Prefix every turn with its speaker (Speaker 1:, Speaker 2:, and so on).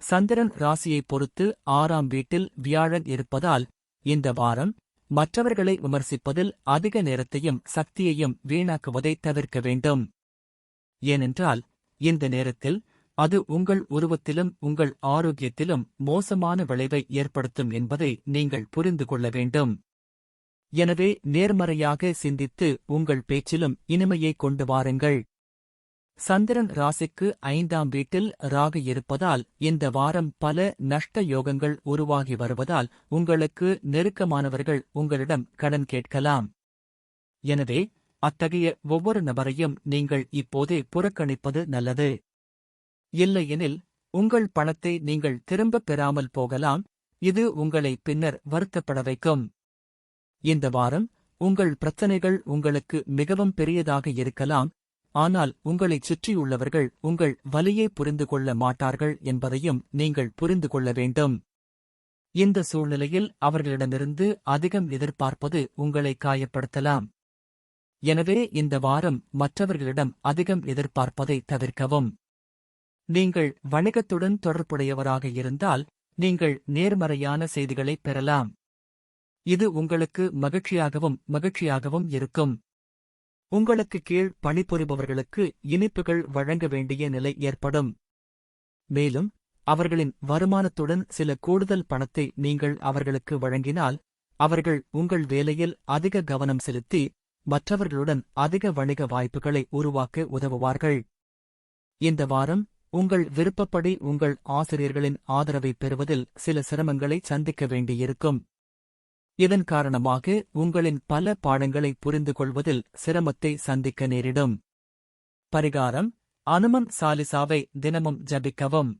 Speaker 1: சந்திரன் ராசியைப் பொறுத்து 6ஆம் வீட்டில் வியாழன் இருப்பதால் இந்த வாரம் மற்றவர்களை விமர்சிப்பதில் அதிக நேரத்தையும் சக்தியையும் வீணாக்குவதை தவிர்க்க வேண்டும். ஏனென்றால் இந்த நேரத்தில் அது உங்கள் உருவத்திலும் உங்கள் ஆரோக்கியத்திலும் மோசமான விளைவை ஏற்படுத்தும் என்பதை நீங்கள் புரிந்து கொள்ள வேண்டும். எனவே நேர்மறையாக சிந்தித்து உங்கள் பேச்சிலும் இனிமையை கொண்டு வாருங்கள். சந்திரன் ராசிக்கு 5ஆம் வீட்டில் ராகு இருப்பதால் இந்த வாரம் பல நஷ்ட யோகங்கள் உருவாகி வருவதால் உங்களுக்கு நெருக்கமானவர்கள் உங்களிடம் கடன் கேட்கலாம். எனவே அத்தகைய ஒவ்வொரு நபரையும் நீங்கள் இப்போதே புறக்கணிப்பது நல்லது. இல்லையெனில் உங்கள் பணத்தை நீங்கள் திரும்பப் பெறாமல் போகலாம். இது உங்களை பின்னர் வருத்தப்பட வைக்கும். இந்த வாரம் உங்கள் பிரச்சனைகள் உங்களுக்கு மிகவும் பெரியதாக இருக்கலாம். ஆனால் உங்களைச் சுற்றியுள்ளவர்கள் உங்கள் வலியை புரிந்து கொள்ள மாட்டார்கள் என்பதையும் நீங்கள் புரிந்து கொள்ள வேண்டும். இந்த சூழ்நிலையில் அவர்களிடமிருந்து அதிகம் எதிர்பார்ப்பது உங்களை காயப்படுத்தலாம். எனவே இந்த வாரம் மற்றவர்களிடம் அதிகம் எதிர்பார்ப்பதை தவிர்க்கவும். நீங்கள் வணிகத்துடன் தொடர்புடையவராக இருந்தால் நீங்கள் நேர்மறையான செய்திகளைப் பெறலாம். இது உங்களுக்கு மகிழ்ச்சியாகவும் இருக்கும். உங்களுக்கு கீழ் பணிபுரிபவர்களுக்கு இனிப்புகள் வழங்க வேண்டிய நிலை ஏற்படும். மேலும் அவர்களின் வருமானத்துடன் சில கூடுதல் பணத்தை நீங்கள் அவர்களுக்கு வழங்கினால் அவர்கள் உங்கள் வேலையில் அதிக கவனம் செலுத்தி மற்றவர்களுடன் அதிக வணிக வாய்ப்புகளை உருவாக்க உதவுவார்கள். இந்த வாரம் உங்கள் விருப்பப்படி உங்கள் ஆசிரியர்களின் ஆதரவைப் பெறுவதில் சில சிரமங்களை சந்திக்க வேண்டியிருக்கும். இதன் காரணமாக உங்களின் பல பாடங்களை புரிந்து கொள்வதில் சிரமத்தை சந்திக்க நேரிடும். பரிகாரம்: அனுமன் சாலிசாவை தினமும் ஜபிக்கவும்.